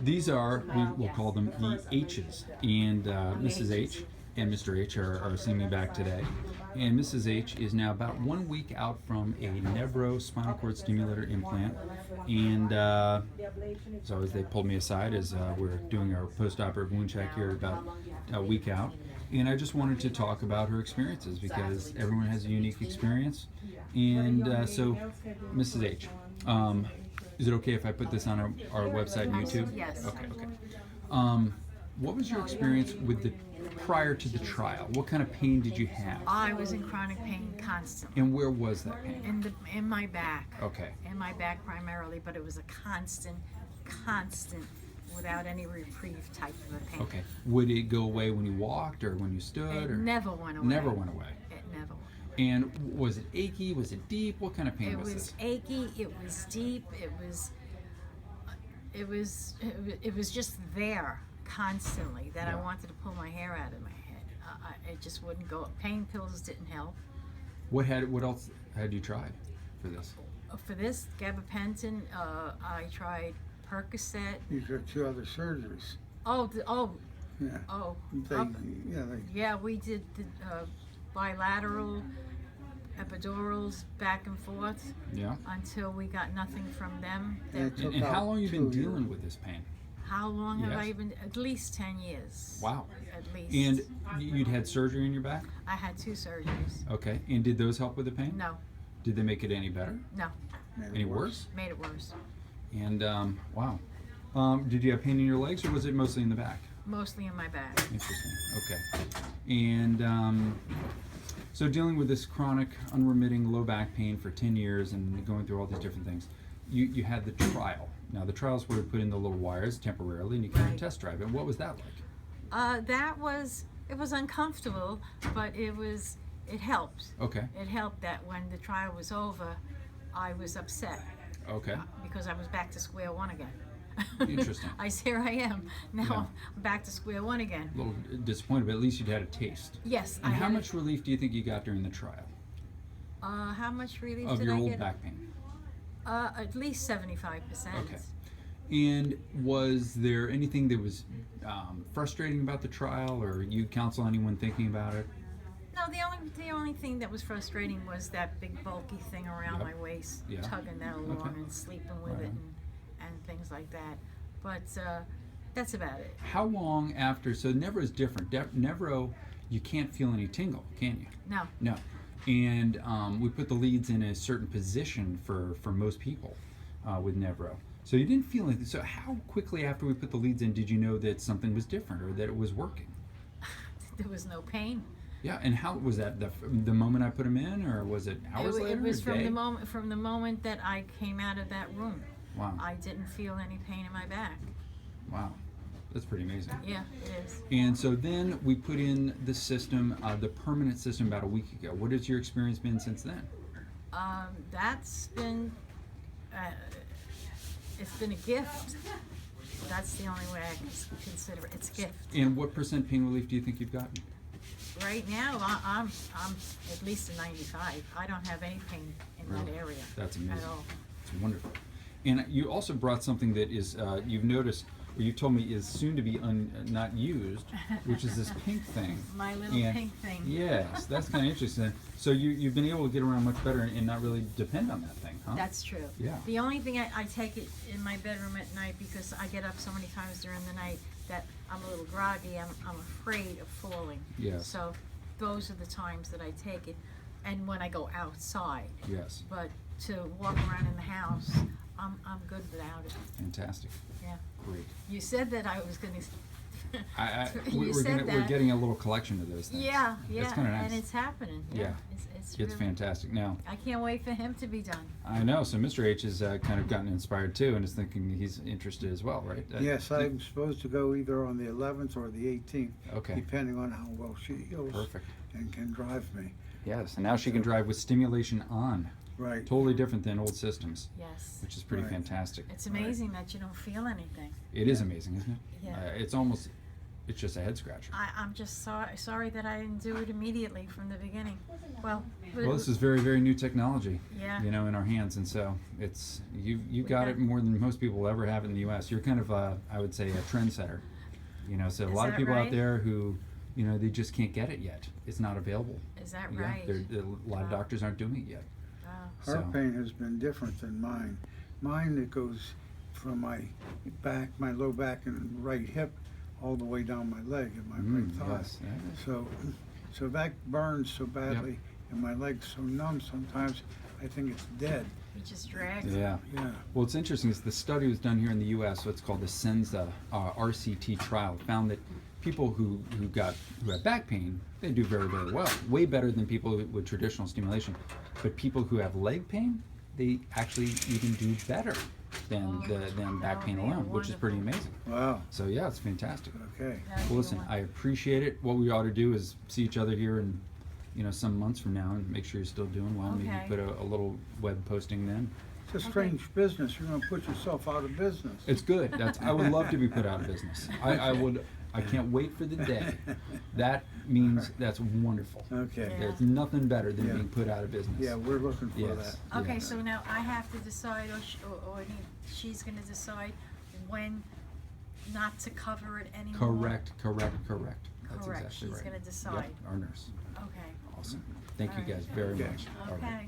These are, we'll call them the H's, and Mrs. H and Mr. H are seeing me back today. And Mrs. H is now about 1 week out from a Nevro spinal cord stimulator implant. And so as they pulled me aside as we're doing our post-operative wound check here about a week out. And I just wanted to talk about her experiences because everyone has a unique experience. And so, Mrs. H, is it okay if I put this on our website and YouTube? Yes. Okay. What was your experience with the prior to the trial? What kind of pain did you have? I was in chronic pain constantly. And where was that pain? In my back. Okay. In my back primarily, but it was a constant, without any reprieve type of a pain. Okay. Would it go away when you walked or when you stood? It or? never went away. Never went away. It never went away. And was it achy? Was it deep? What kind of pain was this? It was achy. It was deep. It was just there constantly that I wanted to pull my hair out of my head. It just wouldn't go. Pain pills didn't help. What else had you tried for this? For this, gabapentin. I tried Percocet. You got 2 other surgeries. Yeah. Yeah, we did the bilateral epidurals back and forth. Yeah. Until we got nothing from them. And how long have you been dealing with this pain? How long have I been? At least 10 years. Wow. At least. And you'd had surgery in your back? I had 2 surgeries. Okay. And did those help with the pain? No. Did they make it any better? No. Any worse? Made it worse. And wow. Did you have pain in your legs or was it mostly in the back? Mostly in my back. Interesting. Okay. And so dealing with this chronic, unremitting low back pain for 10 years and going through all these different things, you had the trial. Now the trials were to put in the little wires temporarily and you can test drive it. What was that like? It was uncomfortable, but it helped. Okay. It helped that when the trial was over, I was upset. Okay. Because I was back to square one again. Interesting. Here I am. Now I'm back to square one again. A little disappointed, but at least you'd had a taste. Yes. And how much relief do you think you got during the trial? How much relief of did your I old get? back pain? At least 75%. Okay. And was there anything that was frustrating about the trial, or you counsel anyone thinking about it? No, the only thing that was frustrating was that big bulky thing around my waist, tugging that along and sleeping with it and things like that. But that's about it. How long after? So Nevro is different. Nevro, you can't feel any tingle, can you? No. No. And we put the leads in a certain position for most people with Nevro. So you didn't feel anything. So how quickly after we put the leads in did you know that something was different or that it was working? There was no pain. Yeah, and how was that the moment I put them in, or was it hours later? It was or day? from the moment that I came out of that room. Wow. I didn't feel any pain in my back. Wow, that's pretty amazing. Yeah, it is. And so then we put in the system, the permanent system, about a week ago. What has your experience been since then? That's been it's been a gift. That's the only way I can consider it. It's a gift. And what % pain relief do you think you've gotten? Right now, I'm at least a 95. I don't have any pain in that area. That's amazing. At all. It's wonderful. And you also brought something that is, you've noticed, or you told me is soon to be not used, which is this pink thing. My little pink thing. Yes, that's kind of interesting. So you've been able to get around much better and not really depend on that thing, huh? That's true. Yeah. The only thing I take it in my bedroom at night because I get up so many times during the night that I'm a little groggy. I'm afraid of falling. Yes. So those are the times that I take it, and when I go outside. Yes. But to walk around in the house, I'm good without it. Fantastic. Yeah. Great. You said that I was going to. We're getting a little collection of those things. Yeah, It's kind of nice. and it's happening. Yeah. It's It's really, fantastic. Now, I can't wait for him to be done. I know. So Mr. H has kind of gotten inspired too, and is thinking he's interested as well, right? Yes, I'm supposed to go either on the 11th or the 18th, Okay. depending on how well she heals. Perfect. And can drive me. Yes, and now she can drive with stimulation on. Right. Totally different than old systems, Yes. which is pretty Right. fantastic. It's amazing that you don't feel anything. It is amazing, isn't it? Yeah. It's almost it's just a head scratcher. I'm just sorry that I didn't do it immediately from the beginning. Well, This is very, very new technology, yeah. in our hands, and so it's you got it more than most people will ever have in the U.S. You're kind of I would say a trendsetter, so a lot of people out there who, they just can't get it yet. It's not available. Is that right? A lot of doctors aren't doing it yet. Heart pain has been different than mine. Mine, it goes from my back, my low back and right hip, all the way down my leg and my right thigh. Yes. So that burns so badly, and my leg's so numb sometimes I think it's dead. You just dragged. Yeah. Well, it's interesting is the study was done here in the U.S. So it's called the Senza RCT trial. It found that people who had back pain, they do very, very well, way better than people with traditional stimulation. But people who have leg pain, they actually even do better than back pain alone, which is pretty amazing. Wow. So yeah, it's fantastic. Okay. Well, listen, I appreciate it. What we ought to do is see each other here in some months from now and make sure you're still doing well. Okay. Maybe put a little web posting then. It's a strange business. You're going to put yourself out of business. It's good. I would love to be put out of business. I can't wait for the day. That means that's wonderful. Okay. Yeah. There's nothing better than being put out of business. Yeah, we're looking for that. Okay, so now I have to decide, or she's going to decide when not to cover it anymore. Correct. That's Correct. exactly She's right. going to decide. Yep, our nurse. Okay. Awesome. Thank you guys very much. Okay.